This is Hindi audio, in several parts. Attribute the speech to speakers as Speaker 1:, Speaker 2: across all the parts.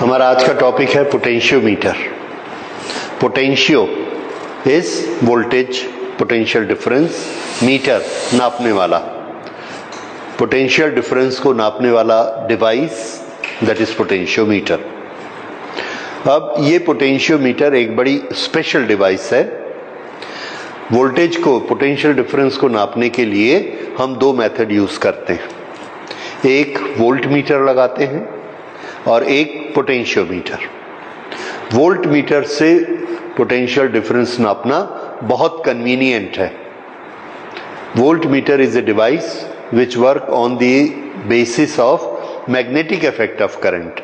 Speaker 1: हमारा आज का टॉपिक है potentiometer. Potentio is voltage potential difference, meter नापने वाला, पोटेंशियल डिफरेंस को नापने वाला डिवाइस दैट इज पोटेंशियोमीटर। अब ये पोटेंशियोमीटर एक बड़ी स्पेशल डिवाइस है। वोल्टेज को, पोटेंशियल डिफरेंस को नापने के लिए हम दो मेथड यूज करते हैं, एक वोल्ट मीटर लगाते हैं और एक पोटेंशियोमीटर। वोल्ट मीटर से पोटेंशियल डिफरेंस नापना बहुत कन्वीनियंट है। Volt meter is a device which work on the basis of magnetic effect of current.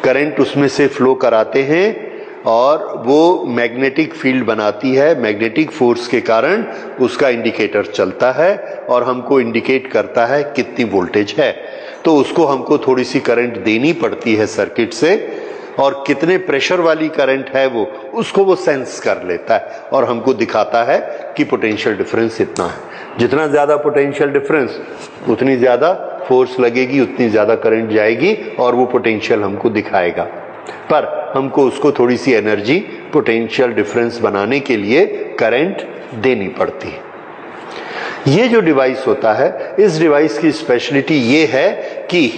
Speaker 1: Current उसमें से फ्लो कराते हैं और वो मैग्नेटिक फील्ड बनाती है, मैग्नेटिक फोर्स के कारण उसका इंडिकेटर चलता है और हमको इंडिकेट करता है कितनी वोल्टेज है। तो उसको हमको थोड़ी सी करंट देनी पड़ती है सर्किट से, और कितने प्रेशर वाली करंट है वो, उसको वो सेंस कर लेता है और हमको दिखाता है कि पोटेंशियल डिफरेंस इतना है। जितना ज्यादा पोटेंशियल डिफरेंस उतनी ज्यादा फोर्स लगेगी, उतनी ज्यादा करंट जाएगी और वो पोटेंशियल हमको दिखाएगा। पर हमको उसको थोड़ी सी एनर्जी पोटेंशियल डिफरेंस बनाने के लिए करंट देनी पड़ती है। ये जो डिवाइस होता है, इस डिवाइस की स्पेशलिटी ये है कि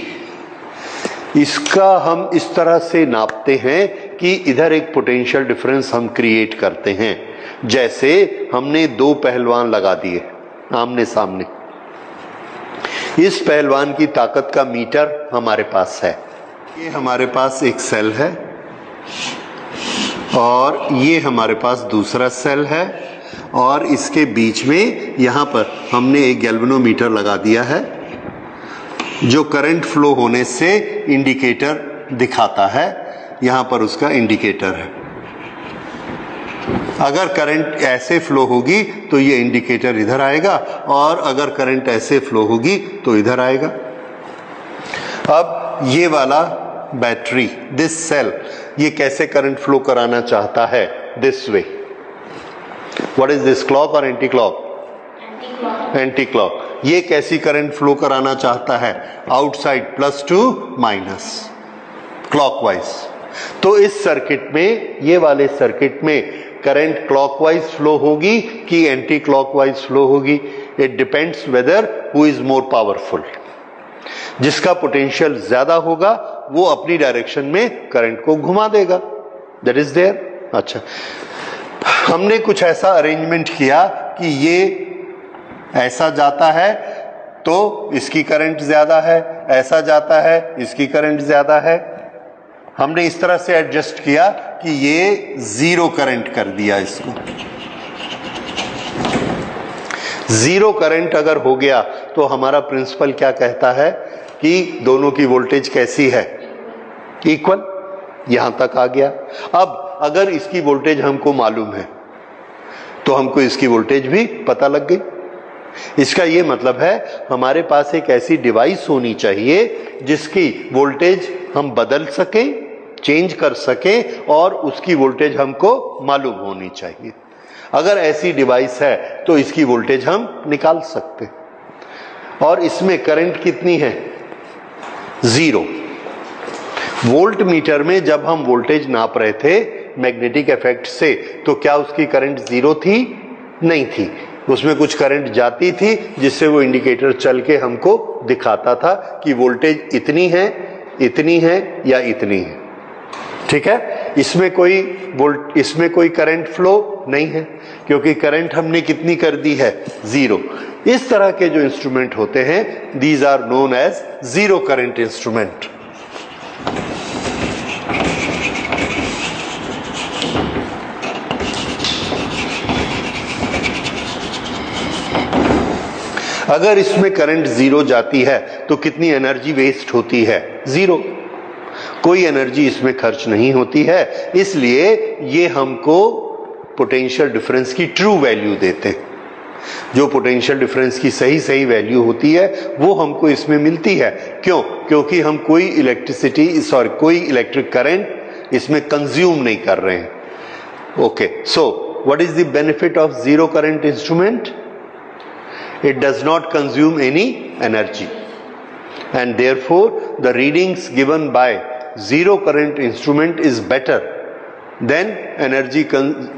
Speaker 1: इसका हम इस तरह से नापते हैं कि इधर एक पोटेंशियल डिफरेंस हम क्रिएट करते हैं। जैसे हमने दो पहलवान लगा दिए आमने सामने, इस पहलवान की ताकत का मीटर हमारे पास है। ये हमारे पास एक सेल है और ये हमारे पास दूसरा सेल है, और इसके बीच में यहां पर हमने एक गैल्वेनोमीटर लगा दिया है जो करंट फ्लो होने से इंडिकेटर दिखाता है। यहां पर उसका इंडिकेटर है। अगर करंट ऐसे फ्लो होगी तो ये इंडिकेटर इधर आएगा, और अगर करंट ऐसे फ्लो होगी तो इधर आएगा। अब ये वाला बैटरी, दिस सेल, ये कैसे करंट फ्लो कराना चाहता है? This way. What is this, clock और एंटी क्लॉक? Anti clock. ये कैसी करंट फ्लो कराना चाहता है? Outside plus two minus, clockwise. तो इस सर्किट में, ये वाले सर्किट में करंट क्लॉकवाइज फ्लो होगी कि एंटी क्लॉकवाइज फ्लो होगी? It depends whether who is more powerful. जिसका पोटेंशियल ज्यादा होगा वो अपनी डायरेक्शन में करंट को घुमा देगा। That is there. अच्छा, हमने कुछ ऐसा अरेंजमेंट किया कि ये ऐसा जाता है तो इसकी करंट ज्यादा है, ऐसा जाता है इसकी करंट ज्यादा है। हमने इस तरह से एडजस्ट किया कि ये जीरो करंट कर दिया इसको। जीरो करंट अगर हो गया तो हमारा प्रिंसिपल क्या कहता है कि दोनों की वोल्टेज कैसी है? इक्वल। यहां तक आ गया। अब अगर इसकी वोल्टेज हमको मालूम है तो हमको इसकी वोल्टेज भी पता लग गई। इसका ये मतलब है हमारे पास एक ऐसी डिवाइस होनी चाहिए जिसकी वोल्टेज हम बदल सकें, चेंज कर सकें, और उसकी वोल्टेज हमको मालूम होनी चाहिए। अगर ऐसी डिवाइस है तो इसकी वोल्टेज हम निकाल सकते हैं। और इसमें करंट कितनी है? जीरो। वोल्ट मीटर में जब हम वोल्टेज नाप रहे थे मैग्नेटिक इफेक्ट से, तो क्या उसकी करंट जीरो थी? नहीं थी। उसमें कुछ करंट जाती थी जिससे वो इंडिकेटर चल के हमको दिखाता था कि वोल्टेज इतनी है, इतनी है या इतनी है। ठीक है। इसमें कोई करंट फ्लो नहीं है क्योंकि करंट हमने कितनी कर दी है? जीरो। इस तरह के जो इंस्ट्रूमेंट होते हैं, these are known as zero current instrument. अगर इसमें करंट जीरो जाती है तो कितनी एनर्जी वेस्ट होती है? जीरो। कोई एनर्जी इसमें खर्च नहीं होती है, इसलिए ये हमको पोटेंशियल डिफरेंस की ट्रू वैल्यू देते हैं। जो पोटेंशियल डिफरेंस की सही वैल्यू होती है वो हमको इसमें मिलती है। क्यों? क्योंकि हम कोई इलेक्ट्रिक करंट इसमें कंज्यूम नहीं कर रहे हैं। Okay, so what is the benefit of zero current instrument? It does not consume any energy, and therefore the readings given by zero current instrument is better than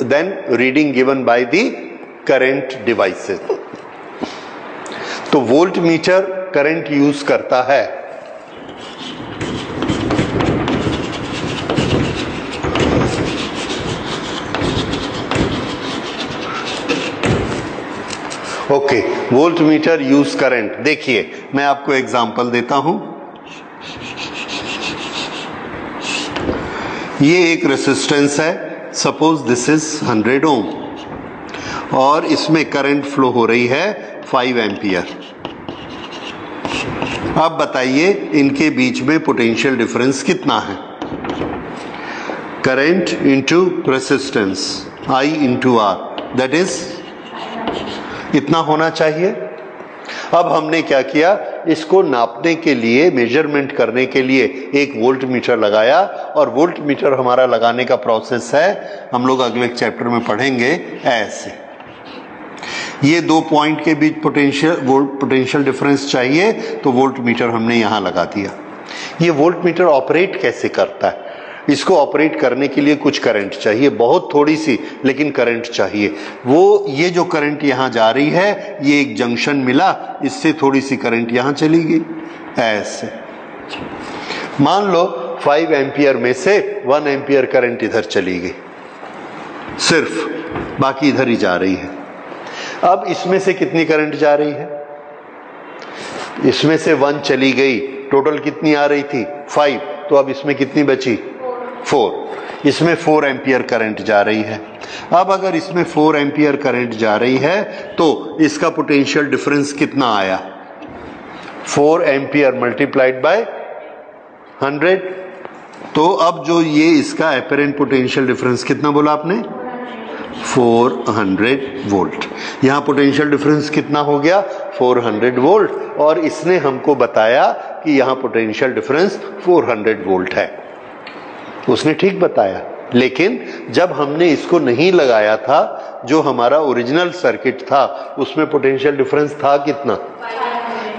Speaker 1: than reading given by the current devices. तो वोल्ट मीटर करंट यूज करता है okay, volt meter use current. देखिए मैं आपको एग्जांपल देता हूं। ये एक रेसिस्टेंस है, सपोज दिस इज 100 ओम और इसमें करंट फ्लो हो रही है 5 एम्पियर। अब बताइए इनके बीच में पोटेंशियल डिफरेंस कितना है? Current into resistance I into R, that is इतना होना चाहिए। अब हमने क्या किया, इसको नापने के लिए, मेजरमेंट करने के लिए एक वोल्ट मीटर लगाया, और वोल्ट मीटर हमारा लगाने का प्रोसेस है, हम लोग अगले चैप्टर में पढ़ेंगे ऐसे। ये दो पॉइंट के बीच पोटेंशियल डिफरेंस चाहिए, तो वोल्ट मीटर हमने यहां लगा दिया। ये वोल्ट मीटर ऑपरेट कैसे करता है? इसको ऑपरेट करने के लिए कुछ करंट चाहिए, बहुत थोड़ी सी लेकिन करंट चाहिए। वो ये जो करंट यहाँ जा रही है, ये एक जंक्शन मिला, इससे थोड़ी सी करंट यहाँ चली गई ऐसे। मान लो 5 एम्पियर में से 1 एम्पियर करंट इधर चली गई, सिर्फ, बाकी इधर ही जा रही है। अब इसमें से कितनी करंट जा रही है? इसमें से 1 चली गई, टोटल कितनी आ रही थी? 5, तो अब इसमें कितनी बची? 4। इसमें 4 एम्पियर करंट जा रही है। अब अगर इसमें 4 एम्पियर करंट जा रही है तो इसका पोटेंशियल डिफरेंस कितना आया? 4 एम्पियर मल्टीप्लाइड बाय 100। तो अब जो ये इसका एपरेंट पोटेंशियल डिफरेंस कितना बोला आपने? 400 वोल्ट। यहां पोटेंशियल डिफरेंस कितना हो गया? 400 वोल्ट। और इसने हमको बताया कि यहां पोटेंशियल डिफरेंस 400 वोल्ट है। उसने ठीक बताया, लेकिन जब हमने इसको नहीं लगाया था, जो हमारा ओरिजिनल सर्किट था उसमें पोटेंशियल डिफरेंस था कितना?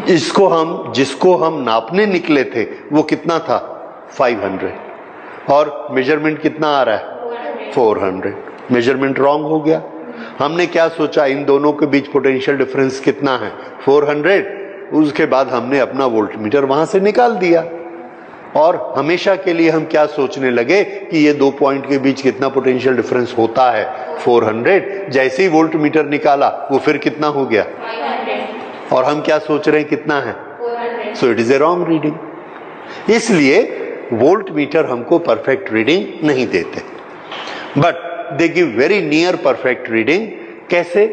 Speaker 1: जिसको हम नापने निकले थे वो कितना था? 500। और मेजरमेंट कितना आ रहा है? 400। मेजरमेंट रॉन्ग हो गया। हमने क्या सोचा, इन दोनों के बीच पोटेंशियल डिफरेंस कितना है? 400। उसके बाद हमने अपना वोल्ट मीटर वहां से निकाल दिया, और हमेशा के लिए हम क्या सोचने लगे कि ये दो पॉइंट के बीच कितना पोटेंशियल डिफरेंस होता है? 400। जैसे ही वोल्ट मीटर निकाला वो फिर कितना हो गया? 500। और हम क्या सोच रहे हैं कितना है? 400। सो it is a wrong reading. इसलिए वोल्ट मीटर हमको परफेक्ट रीडिंग नहीं देते, but they give very near perfect reading. कैसे?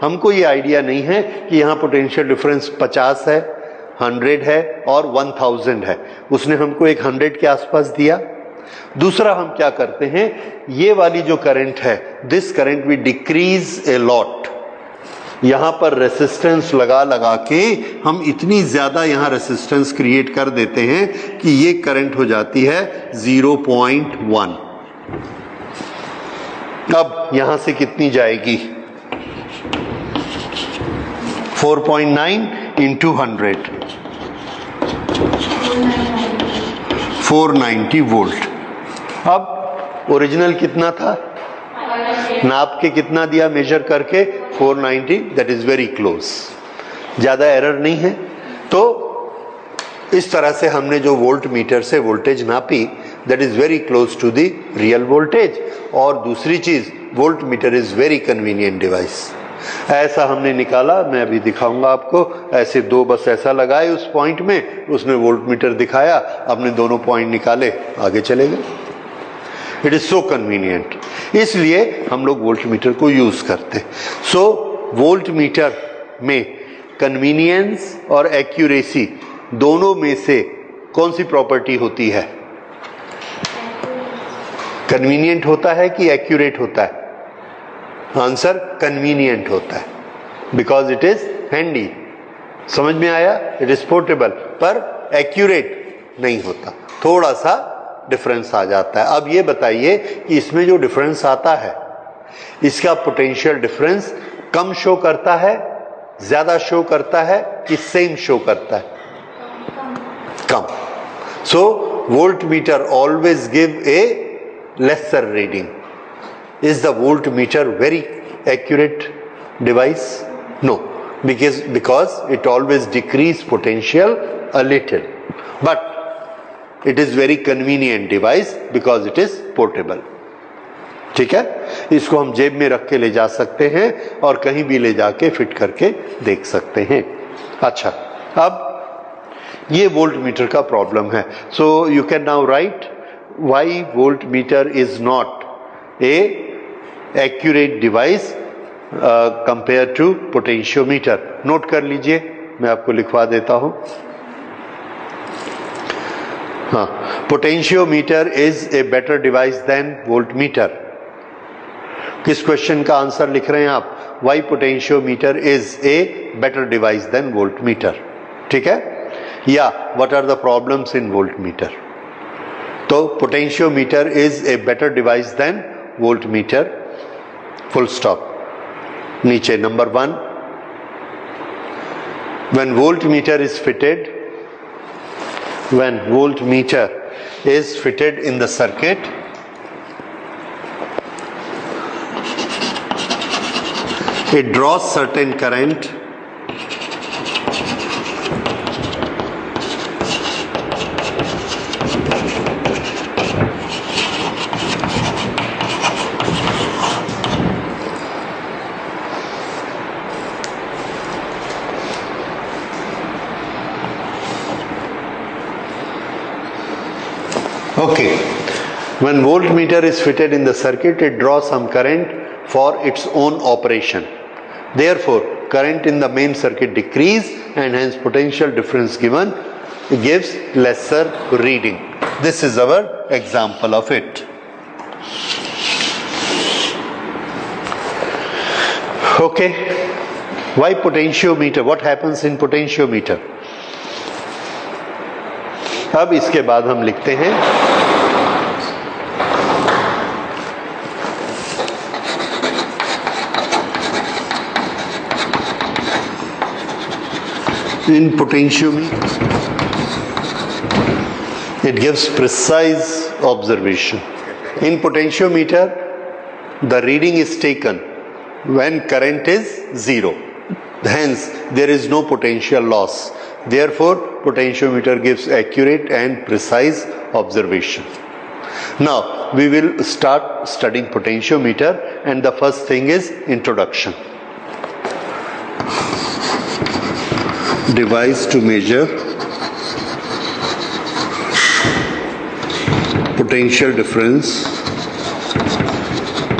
Speaker 1: हमको ये आइडिया नहीं है कि यहाँ पोटेंशियल डिफरेंस 50 है, 100 है और 1000 है। उसने हमको एक 100 के आसपास दिया। दूसरा हम क्या करते हैं, ये वाली जो करंट है, this current we decrease a lot. यहां पर रेसिस्टेंस लगा लगा के हम इतनी ज्यादा यहां रेसिस्टेंस क्रिएट कर देते हैं कि ये करंट हो जाती है 0.1। अब यहां से कितनी जाएगी? 4.9 इंटू 100, 490 वोल्ट। अब ओरिजिनल कितना था? नाप के कितना दिया मेजर करके? 490। दैट इज वेरी क्लोज, ज्यादा एरर नहीं है। तो इस तरह से हमने जो वोल्ट मीटर से वोल्टेज नापी, that is very close to the real voltage. और दूसरी चीज, voltmeter is very convenient device. ऐसा हमने निकाला, मैं अभी दिखाऊंगा आपको। ऐसे दो बस ऐसा लगाए उस पॉइंट में, उसने वोल्ट मीटर दिखाया, अपने दोनों पॉइंट निकाले, आगे चले गए। इट इज सो कन्वीनियंट, इसलिए हम लोग वोल्ट मीटर को यूज करते। सो वोल्ट मीटर में कन्वीनियंस और एक्यूरेसी दोनों में से कौन सी प्रॉपर्टी होती है? कन्वीनियंट होता है कि एक्यूरेट होता है? आंसर कन्वीनियंट होता है, बिकॉज इट इज हैंडी। समझ में आया? इट इज पोर्टेबल, पर एक्यूरेट नहीं होता, थोड़ा सा डिफरेंस आ जाता है। अब ये बताइए कि इसमें जो डिफरेंस आता है, इसका पोटेंशियल डिफरेंस कम शो करता है, ज्यादा शो करता है कि सेम शो करता है? कम। सो voltmeter always give a lesser reading. Is the voltmeter very accurate device? No, because it always decrease potential a little, but it is very convenient device because it is portable. ठीक है, इसको हम जेब में रख के ले जा सकते हैं और कहीं भी ले जाके फिट करके देख सकते हैं. अच्छा, अब ये वोल्टमीटर का प्रॉब्लम है. So you can now write why voltmeter is not a accurate device compare to potentiometer. Note कर लीजिए, मैं आपको लिखवा देता हूं. हाँ, potentiometer is a better device than voltmeter. किस क्वेश्चन का आंसर लिख रहे हैं आप? Why potentiometer is a better device than voltmeter. ठीक है, या what are the problems in voltmeter. तो potentiometer is a better device than voltmeter, full stop. नीचे number 1, when voltmeter is fitted in the circuit, it draws certain current Okay, when voltmeter is fitted in the circuit, it draws some current for its own operation. Therefore, current in the main circuit decrease and hence potential difference gives lesser reading. This is our example of it. Okay, why potentiometer? What happens in potentiometer? अब इसके बाद हम लिखते हैं in potentiometer it gives precise observation. In potentiometer the reading is taken when current is 0, hence there is no potential loss. Therefore, potentiometer gives accurate and precise observation. Now, we will start studying potentiometer, and the first thing is introduction. Device to measure potential difference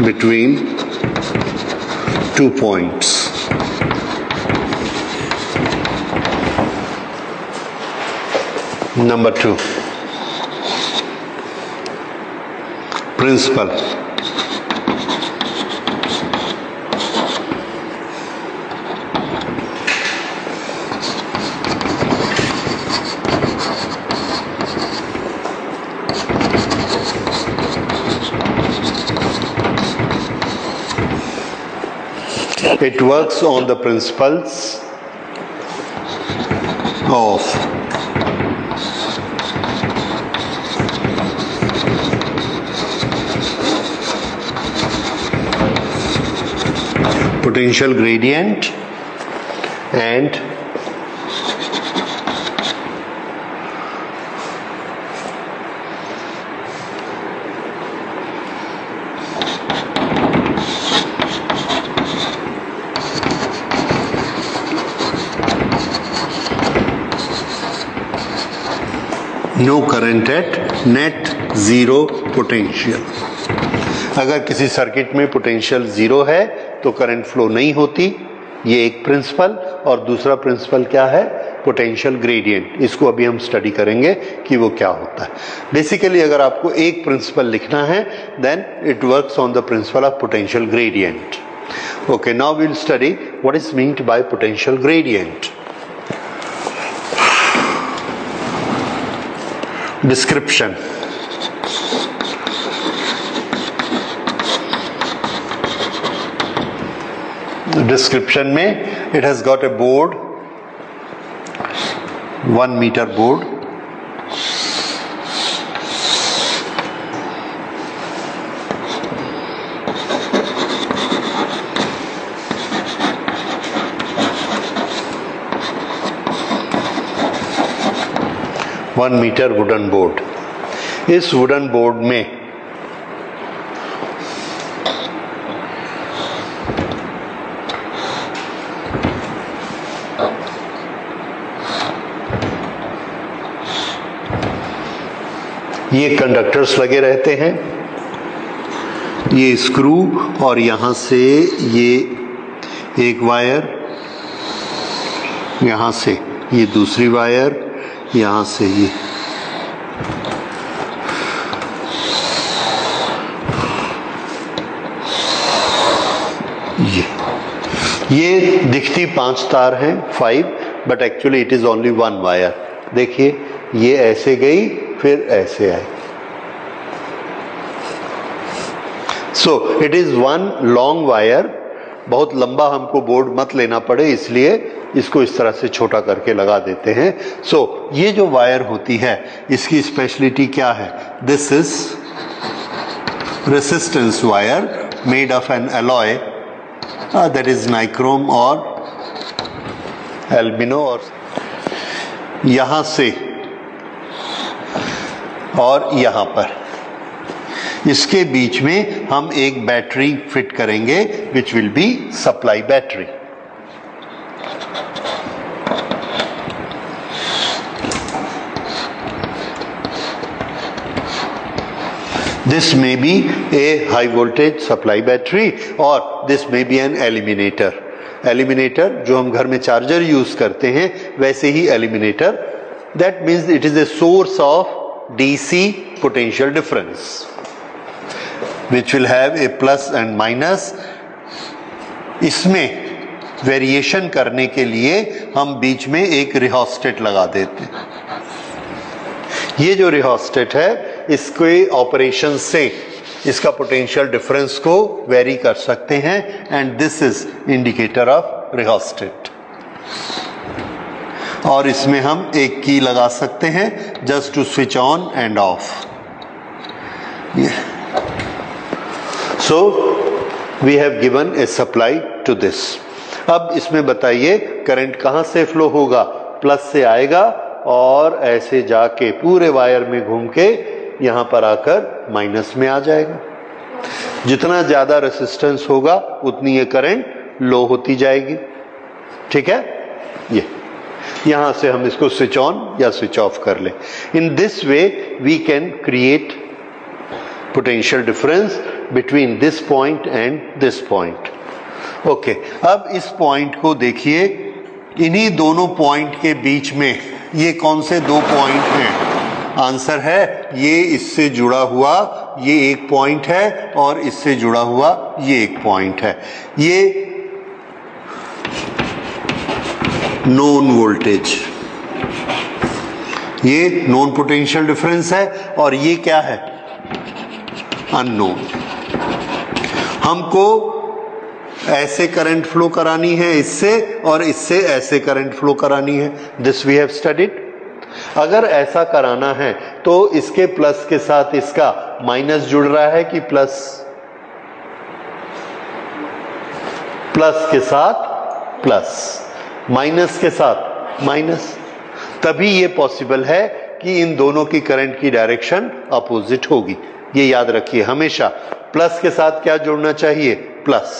Speaker 1: between 2 points. Number 2, principle. It works on the principles of potential gradient and no current at net zero potential. अगर किसी सर्किट में पोटेंशियल जीरो है तो करंट फ्लो नहीं होती, ये एक प्रिंसिपल. और दूसरा प्रिंसिपल क्या है? Potential gradient. इसको अभी हम स्टडी करेंगे कि वो क्या होता है. बेसिकली अगर आपको एक प्रिंसिपल लिखना है then it works on the principle of potential gradient. Okay, now we will study what is meant by potential gradient. Description. Description में it has got a board, 1 meter board, 1 metre wooden board. इस वुडन बोर्ड में ये कंडक्टर्स लगे रहते हैं, ये स्क्रू, और यहां से ये एक वायर, यहां से ये दूसरी वायर, यहां से ये दिखती 5 तार हैं, 5, but actually it is only 1 wire. देखिए ये ऐसे गई, फिर ऐसे आई। So it is 1 long wire. बहुत लंबा हमको बोर्ड मत लेना पड़े, इसलिए इसको इस तरह से छोटा करके लगा देते हैं। सो ये जो वायर होती है इसकी स्पेशलिटी क्या है? This is resistance wire made of N alloy that is nichrome और एल्बिनो, और यहां से और यहां पर इसके बीच में हम एक बैटरी फिट करेंगे which will be supply battery. This may be a high voltage supply battery or this may be an eliminator. Eliminator जो हम घर में चार्जर यूज करते हैं वैसे ही eliminator. That means it is a source of DC potential difference which will have a plus and minus. इसमें वेरिएशन करने के लिए हम बीच में एक रिहोस्टेट लगा देते हैं। ये जो रिहोस्टेट है इसके ऑपरेशन से इसका पोटेंशियल डिफरेंस को वेरी कर सकते हैं, and this is indicator of rheostat. और इसमें हम एक की लगा सकते हैं just to switch on and off. So we have given a supply to this. अब इसमें बताइए करंट कहां से फ्लो होगा? प्लस से आएगा और ऐसे जाके पूरे वायर में घूम के यहां पर आकर माइनस में आ जाएगा। जितना ज्यादा रेसिस्टेंस होगा उतनी ये करंट लो होती जाएगी। ठीक है, ये यहां से हम इसको स्विच ऑन या स्विच ऑफ कर ले। In this way we can create potential difference between this point and this point. Okay, अब इस पॉइंट को देखिए, इन्हीं दोनों पॉइंट के बीच में ये कौन से 2 पॉइंट हैं? आंसर है ये इससे जुड़ा हुआ ये एक पॉइंट है और इससे जुड़ा हुआ ये एक पॉइंट है। ये नोन वोल्टेज, ये नोन पोटेंशियल डिफरेंस है, और ये क्या है? अननोन। हमको ऐसे करंट फ्लो करानी है इससे, और इससे ऐसे करंट फ्लो करानी है। This we have studied. अगर ऐसा कराना है तो इसके प्लस के साथ इसका माइनस जुड़ रहा है कि प्लस के साथ प्लस, माइनस के साथ माइनस, तभी ये पॉसिबल है कि इन दोनों की करंट की डायरेक्शन अपोजिट होगी। ये याद रखिए हमेशा, प्लस के साथ क्या जुड़ना चाहिए? प्लस।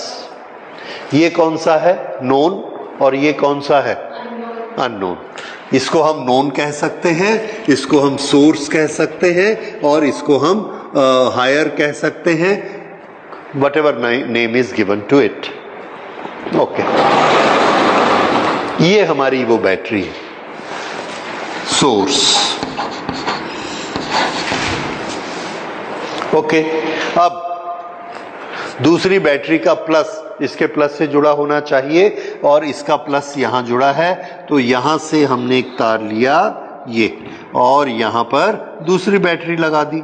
Speaker 1: ये कौन सा है? नोन, और ये कौन सा है? अननोन। इसको हम नोन कह सकते हैं, इसको हम सोर्स कह सकते हैं, और इसको हम हायर कह सकते हैं, whatever name is given to it. Okay, ये हमारी वो बैटरी है, सोर्स। ओके, अब दूसरी बैटरी का प्लस इसके प्लस से जुड़ा होना चाहिए, और इसका प्लस यहां जुड़ा है, तो यहां से हमने एक तार लिया ये, और यहां पर दूसरी बैटरी लगा दी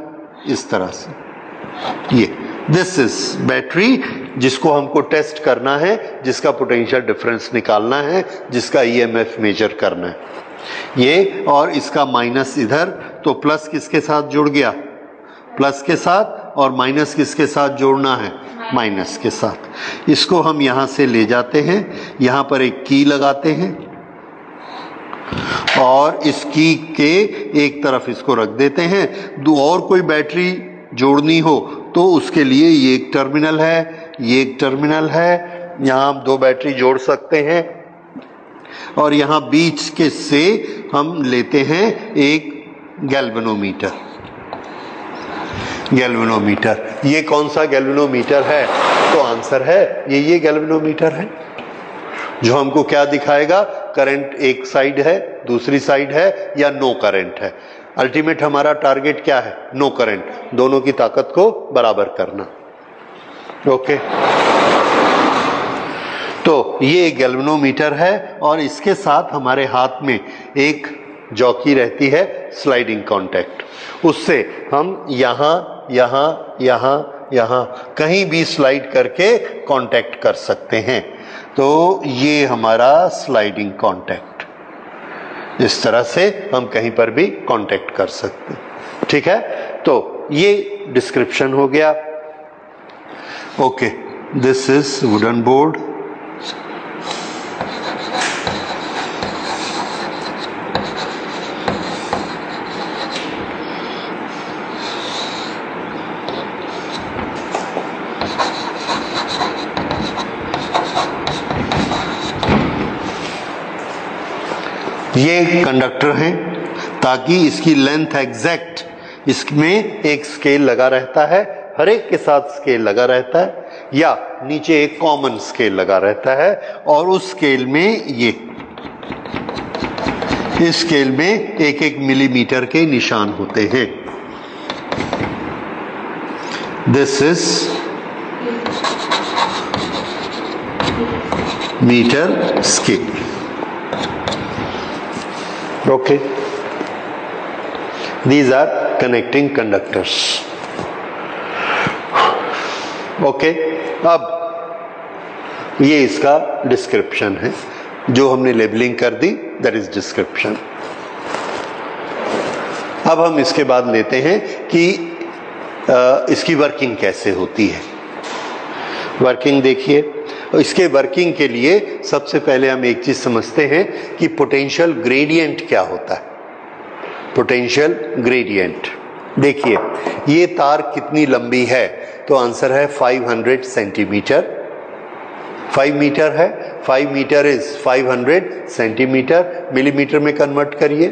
Speaker 1: इस तरह से। ये दिस इज बैटरी जिसको हमको टेस्ट करना है, जिसका पोटेंशियल डिफरेंस निकालना है, जिसका ईएमएफ मेजर करना है। ये और इसका माइनस इधर, तो प्लस किसके साथ जुड़ गया? प्लस के साथ, और माइनस किसके साथ जोड़ना है? माइनस के साथ। इसको हम यहां से ले जाते हैं, यहां पर एक की लगाते हैं, और इसकी के एक तरफ इसको रख देते हैं। दो और कोई बैटरी जोड़नी हो तो उसके लिए ये एक टर्मिनल है, ये एक टर्मिनल है, यहाँ हम दो बैटरी जोड़ सकते हैं। और यहाँ बीच के से हम लेते हैं एक गैल्वेनोमीटर। गैल्वेनोमीटर, ये कौन सा गैल्वेनोमीटर है? तो आंसर है ये गैल्वेनोमीटर है, जो हमको क्या दिखाएगा, करंट एक साइड है, दूसरी साइड है, या नो करंट है। अल्टीमेट हमारा टारगेट क्या है? नो करंट, दोनों की ताकत को बराबर करना। ओके, तो ये गैल्वेनोमीटर है और इसके साथ हमारे हाथ में एक जॉकी रहती है, स्लाइडिंग कॉन्टैक्ट। उससे हम यहाँ यहाँ यहाँ यहाँ कहीं भी स्लाइड करके कांटेक्ट कर सकते हैं। तो ये हमारा स्लाइडिंग कांटेक्ट, इस तरह से हम कहीं पर भी कांटेक्ट कर सकते हैं। ठीक है, तो ये डिस्क्रिप्शन हो गया। Okay, this is wooden board. ये कंडक्टर हैं ताकि इसकी लेंथ एग्जैक्ट, इसमें एक स्केल लगा रहता है, हर एक के साथ स्केल लगा रहता है, या नीचे एक कॉमन स्केल लगा रहता है, और उस स्केल में इस स्केल में एक एक मिलीमीटर के निशान होते हैं। This is metre scale. Okay, these are connecting conductors. Okay, अब ये इसका डिस्क्रिप्शन है, जो हमने लेबलिंग कर दी, दैट इज डिस्क्रिप्शन। अब हम इसके बाद लेते हैं कि इसकी वर्किंग कैसे होती है। वर्किंग देखिए, इसके वर्किंग के लिए सबसे पहले हम एक चीज समझते हैं कि पोटेंशियल ग्रेडियंट क्या होता है। पोटेंशियल ग्रेडियंट देखिए, ये तार कितनी लंबी है? तो आंसर है 500 सेंटीमीटर। 5 मीटर है, 5 मीटर इज 500 सेंटीमीटर, मिलीमीटर में कन्वर्ट करिए,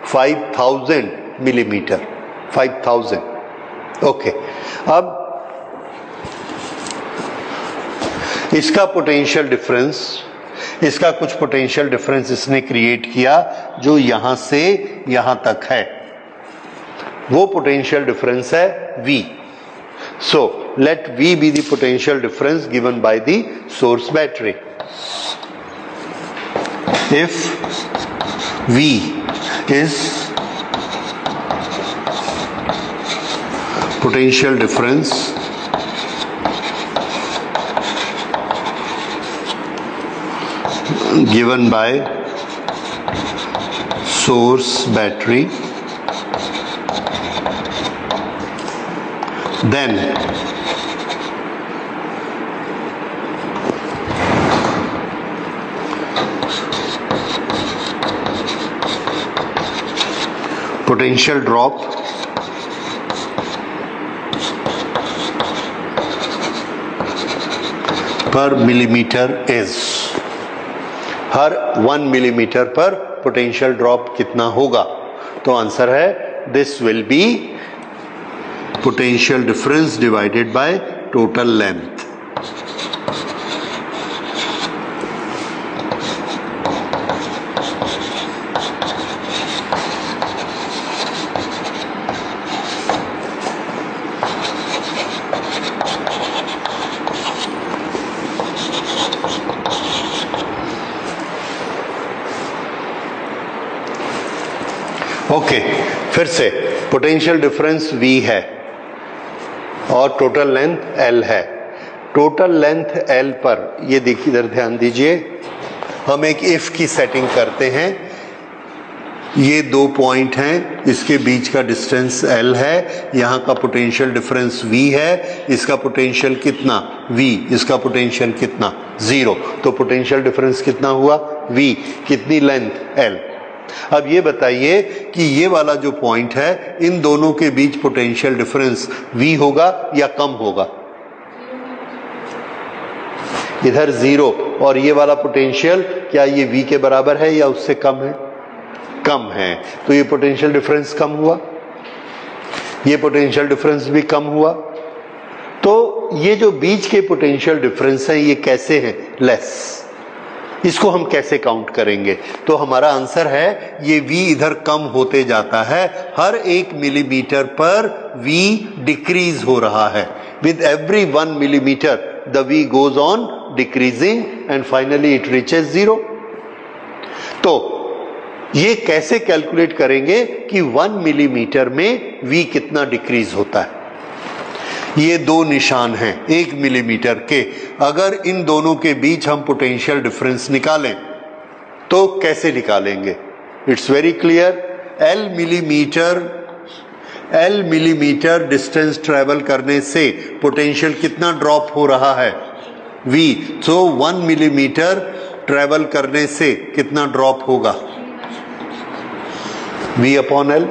Speaker 1: 5000 मिलीमीटर, 5000। ओके, अब इसका पोटेंशियल डिफरेंस, इसका कुछ पोटेंशियल डिफरेंस इसने क्रिएट किया जो यहां से यहां तक है, वो पोटेंशियल डिफरेंस है V। So let V be the potential difference given by the source battery. If V is potential difference given by source battery, then potential drop per millimeter is, her 1 millimetre पर पोटेंशियल ड्रॉप कितना होगा? तो आंसर है this will be potential difference divided by total length. Okay, फिर से पोटेंशियल डिफरेंस V है और टोटल लेंथ L है। टोटल लेंथ L पर, ये देखिए, इधर ध्यान दीजिए, हम एक इफ की सेटिंग करते हैं। ये दो पॉइंट हैं, इसके बीच का डिस्टेंस L है, यहाँ का पोटेंशियल डिफरेंस V है, इसका पोटेंशियल कितना V, इसका पोटेंशियल कितना 0। तो पोटेंशियल डिफरेंस कितना हुआ V, कितनी लेंथ L, अब ये बताइए कि ये वाला जो पॉइंट है, इन दोनों के बीच पोटेंशियल डिफरेंस V होगा या कम होगा? इधर 0 और ये वाला पोटेंशियल, क्या ये V के बराबर है या उससे कम है? कम है, तो ये पोटेंशियल डिफरेंस कम हुआ, ये पोटेंशियल डिफरेंस भी कम हुआ। तो ये जो बीच के पोटेंशियल डिफरेंस हैं, ये कैसे हैं? लेस। इसको हम कैसे काउंट करेंगे? तो हमारा आंसर है, ये V इधर कम होते जाता है, हर 1 मिलीमीटर पर V डिक्रीज हो रहा है। With every 1 millimetre the V goes on decreasing and finally it reaches 0। तो ये कैसे कैलकुलेट करेंगे कि 1 मिलीमीटर में V कितना डिक्रीज होता है? ये दो निशान हैं 1 मिलीमीटर के। अगर इन दोनों के बीच हम पोटेंशियल डिफरेंस निकालें तो कैसे निकालेंगे? It's very clear. L millimetre distance travel करने से पोटेंशियल कितना ड्रॉप हो रहा है? V। तो 1 मिलीमीटर ट्रेवल करने से कितना ड्रॉप होगा? V upon L।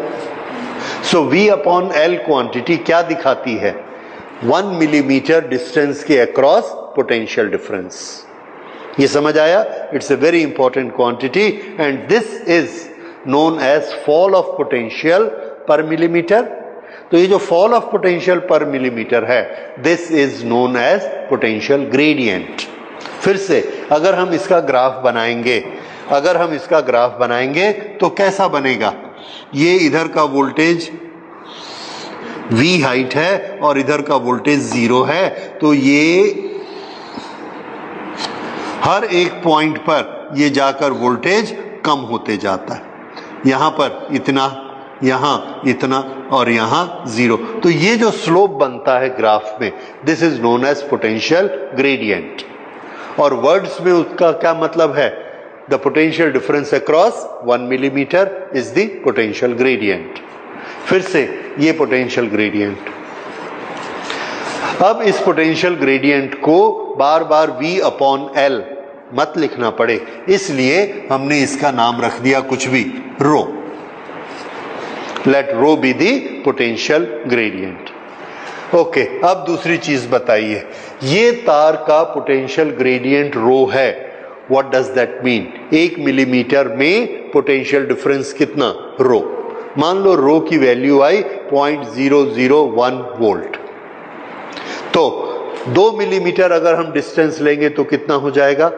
Speaker 1: So V upon L quantity क्या दिखाती है? 1 मिलीमीटर डिस्टेंस के अक्रॉस पोटेंशियल डिफरेंस। ये समझ आया? It's a very important quantity and this is known as fall of potential per millimetre. तो ये जो fall of potential per millimetre है, this is known as potential gradient. फिर से अगर हम इसका ग्राफ बनाएंगे तो कैसा बनेगा? ये इधर का वोल्टेज V हाइट है और इधर का वोल्टेज 0 है, तो ये हर एक पॉइंट पर ये जाकर वोल्टेज कम होते जाता है। यहां पर इतना, यहां इतना और यहां 0। तो ये जो स्लोप बनता है ग्राफ में, this is known as potential gradient. और वर्ड्स में उसका क्या मतलब है? The potential difference across 1 millimetre is the potential gradient. फिर से ये पोटेंशियल ग्रेडियंट। अब इस पोटेंशियल ग्रेडियंट को बार बार V अपॉन L मत लिखना पड़े, इसलिए हमने इसका नाम रख दिया कुछ भी, rho. Let rho be the potential gradient. Okay, अब दूसरी चीज बताइए, ये तार का पोटेंशियल ग्रेडियंट रो है। What does that mean? 1 millimetre में पोटेंशियल डिफरेंस कितना? रो। मान लो रो की वैल्यू आई 0.001 वोल्ट। तो 2 मिलीमीटर अगर हम डिस्टेंस लेंगे तो कितना हो जाएगा?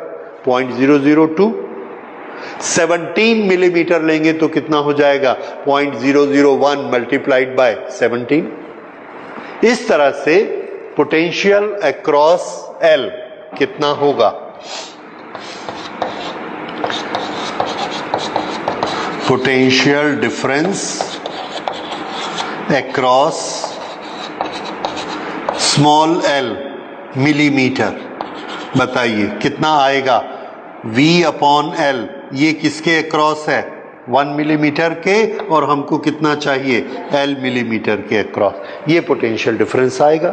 Speaker 1: 0.002। 17 मिलीमीटर लेंगे तो कितना हो जाएगा? 0.001 मल्टीप्लाइड बाय 17। इस तरह से पोटेंशियल अक्रॉस L कितना होगा? Potential difference across small l millimetre, बताइए कितना आएगा? V upon L। ये किसके अक्रॉस है? 1 मिलीमीटर के, और हमको कितना चाहिए? L मिलीमीटर के अक्रॉस। ये पोटेंशियल डिफरेंस आएगा।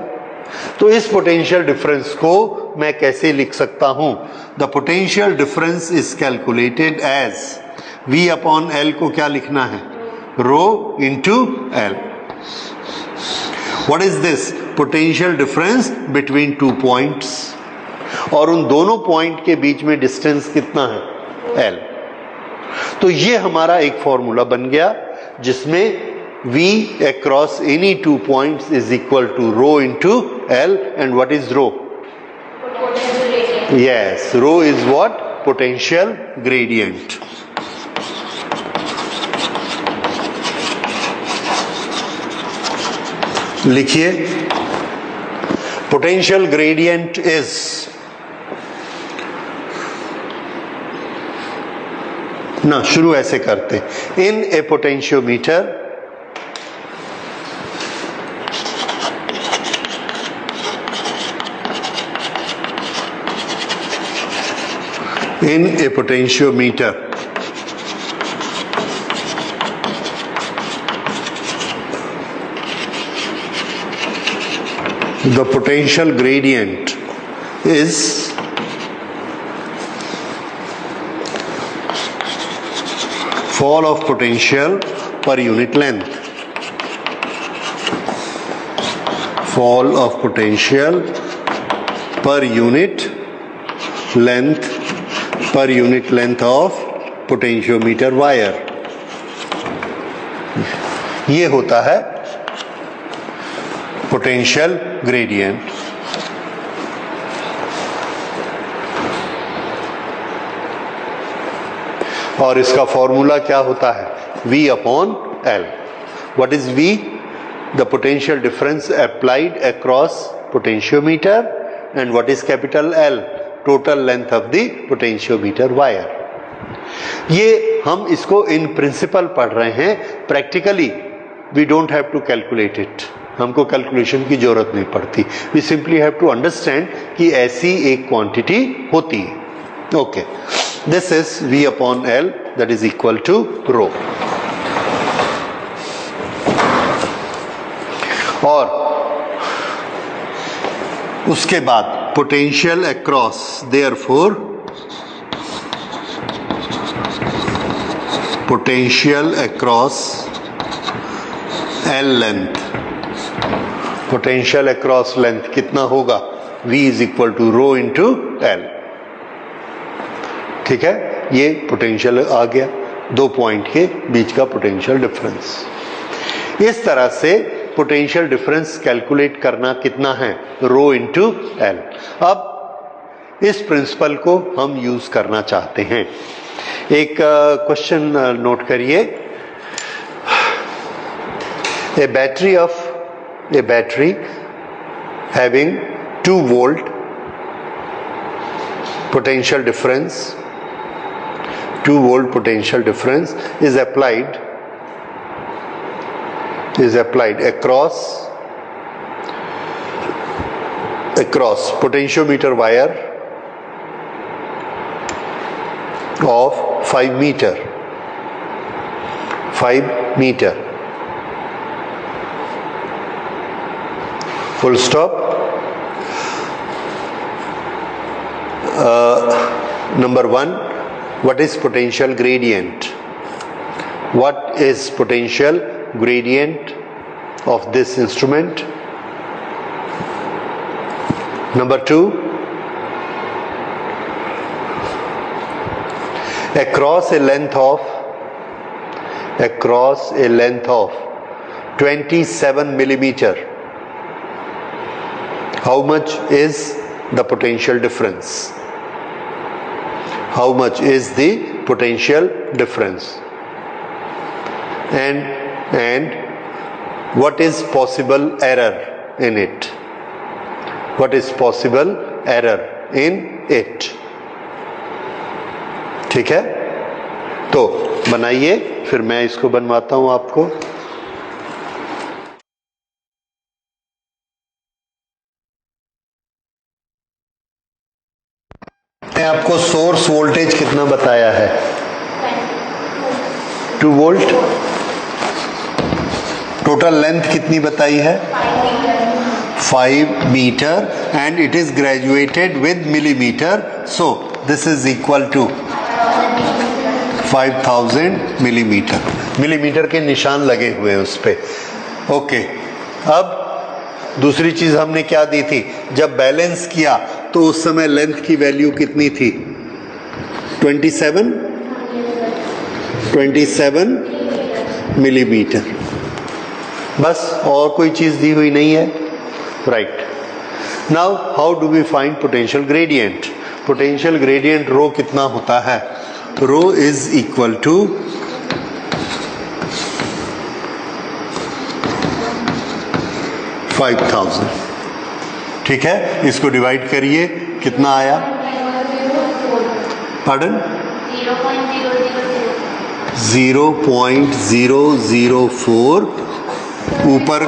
Speaker 1: तो इस पोटेंशियल डिफरेंस को मैं कैसे लिख सकता हूं? The potential difference is calculated as V upon L को क्या लिखना है? Rho into L। What is this? Potential difference between 2 points, और उन दोनों पॉइंट के बीच में डिस्टेंस कितना है? L। तो ये हमारा एक फॉर्मूला बन गया जिसमें V across any 2 points is equal to rho into L, and what is rho? Yes, rho is what? Potential gradient. लिखिए, पोटेंशियल ग्रेडियंट इज ना, शुरू ऐसे करते, इन ए potentiometer the potential gradient is fall of potential per unit length, fall of potential per unit length of potentiometer wire. ये होता है पोटेंशियल ग्रेडियंट. और इसका फॉर्मूला क्या होता है? V upon L. What is V? The potential difference applied across potentiometer. And what is capital L? Total length of the potentiometer wire. ये हम इसको in principle पढ़ रहे हैं. Practically we don't have to calculate it. हमको कैलकुलेशन की जरूरत नहीं पड़ती. We simply have to understand कि ऐसी एक क्वांटिटी होती है. Okay. This is V upon L, that is equal to rho. और उसके बाद potential across, therefore potential across L length, potential across length कितना होगा? V is equal to rho into L. ठीक है, ये पोटेंशियल आ गया, दो पॉइंट के बीच का पोटेंशियल डिफरेंस. इस तरह से पोटेंशियल डिफरेंस कैलकुलेट करना कितना है? Rho into L. अब इस प्रिंसिपल को हम यूज करना चाहते हैं. एक क्वेश्चन नोट करिए. A battery having 2 volt potential difference, 2 volt potential difference is applied across potentiometer wire of 5 meter. Full stop. Number 1, what is potential gradient? What is potential gradient of this instrument? Number 2, across a length of 27 millimeter, how much is the potential difference? How much is the potential difference? And what is possible error in it? What is possible error in it? ठीक है, तो बनाइए, फिर मैं इसको बनवाता हूं आपको. आपको सोर्स वोल्टेज कितना बताया है? 2 वोल्ट. टोटल लेंथ कितनी बताई है? 5 metre. And it is graduated with millimetre, so this is equal to 5000 millimetre. Millimetre के निशान लगे हुए हैं उस पे. ओके. अब दूसरी चीज हमने क्या दी थी? जब बैलेंस किया तो उस समय लेंथ की वैल्यू कितनी थी? 27 मिलीमीटर. बस, और कोई चीज दी हुई नहीं है. Right. Now how do we find potential gradient? Potential gradient rho कितना होता है? Rho is equal to 5000. ठीक है, इसको डिवाइड करिए, कितना आया? पार्डन? 0.004. ऊपर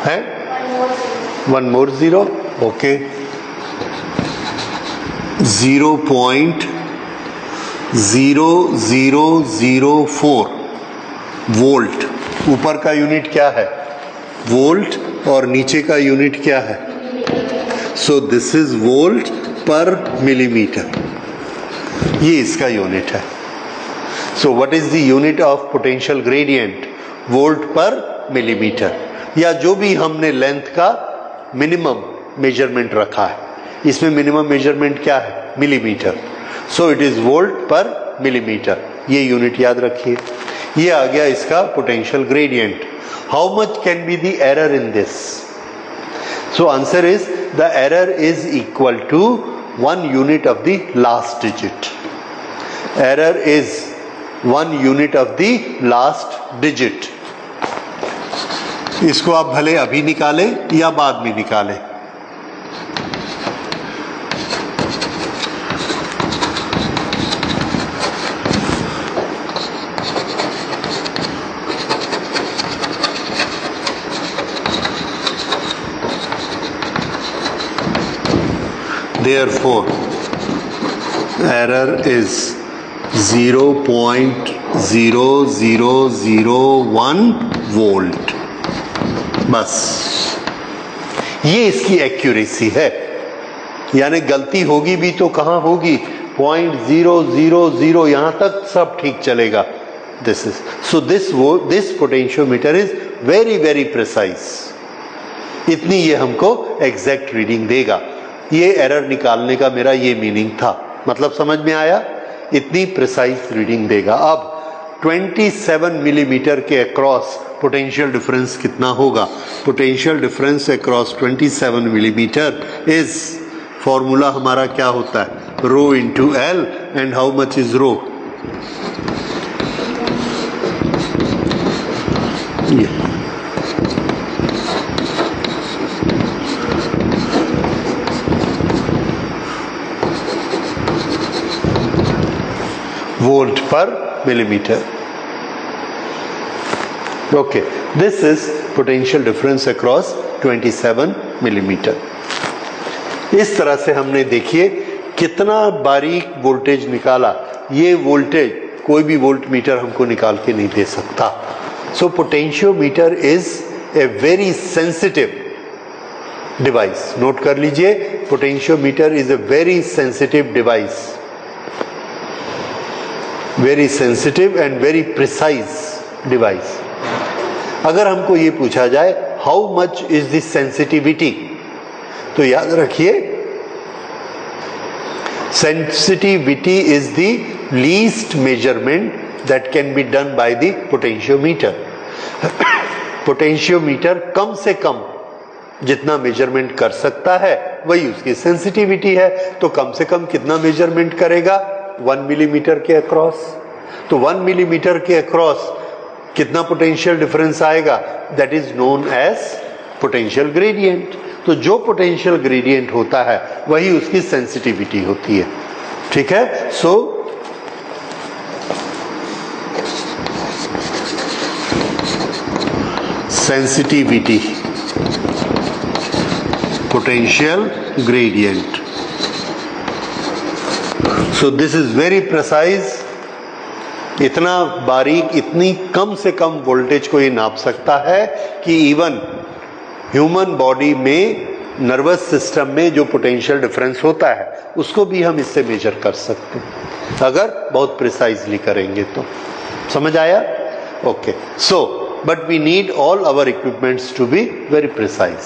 Speaker 1: है 1 more 0. ओके. 0.0004 वोल्ट. ऊपर का यूनिट क्या है? वोल्ट. और नीचे का यूनिट क्या है? सो दिस इज वोल्ट पर मिलीमीटर. ये इसका यूनिट है. So what is the unit of potential gradient? Volt पर मिलीमीटर, या जो भी हमने लेंथ का मिनिमम मेजरमेंट रखा है, इसमें मिनिमम मेजरमेंट क्या है? Millimetre. So it is volt पर मिलीमीटर, ये यूनिट याद रखिए। ये आ गया इसका potential gradient. How much can be the error in this? So answer is the error is equal to 1 unit of the last digit. Error is 1 unit of the last digit. इसको आप भले अभी निकालें या बाद में निकालें। Therefore, error is 0.0001 volt. बस ये इसकी एक्यूरेसी है, यानी गलती होगी भी तो कहां होगी? 0.000, यहां तक सब ठीक चलेगा। This is so this potentiometer is very very precise. इतनी ये हमको एग्जैक्ट रीडिंग देगा। ये एरर निकालने का मेरा ये मीनिंग था, मतलब समझ में आया? इतनी प्रिसाइज रीडिंग देगा। अब 27 मिलीमीटर के अक्रॉस पोटेंशियल डिफरेंस कितना होगा? Potential difference across 27 millimetre is, formula हमारा क्या होता है? Rho into L. And how much is rho? Volt पर millimetre. Okay, this is potential difference across 27 millimetre. इस तरह से हमने देखिए कितना बारीक वोल्टेज निकाला। ये वोल्टेज कोई भी वोल्ट मीटर हमको निकाल के नहीं दे सकता। So potentiometer is a very sensitive device. Note कर लीजिए, potentiometer is a very sensitive device, very sensitive and very precise device. अगर हमको ये पूछा जाए how much is the sensitivity, तो याद रखिए sensitivity is the least measurement that can be done by the potentiometer. Potentiometer कम से कम जितना मेजरमेंट कर सकता है वही उसकी सेंसिटिविटी है। तो कम से कम कितना मेजरमेंट करेगा? 1 मिलीमीटर के अक्रॉस। तो 1 मिलीमीटर के अक्रॉस कितना पोटेंशियल डिफरेंस आएगा? That is known as potential gradient. तो जो पोटेंशियल ग्रेडियंट होता है वही उसकी सेंसिटिविटी होती है। ठीक है? So sensitivity potential gradient. So this is very precise. इतना बारीक, इतनी कम से कम वोल्टेज को ये नाप सकता है कि इवन ह्यूमन बॉडी में, नर्वस सिस्टम में जो पोटेंशियल डिफरेंस होता है उसको भी हम इससे मेजर कर सकते हैं, अगर बहुत प्रिसाइजली करेंगे तो। समझ आया? Okay, so but we need all our equipments to be very precise.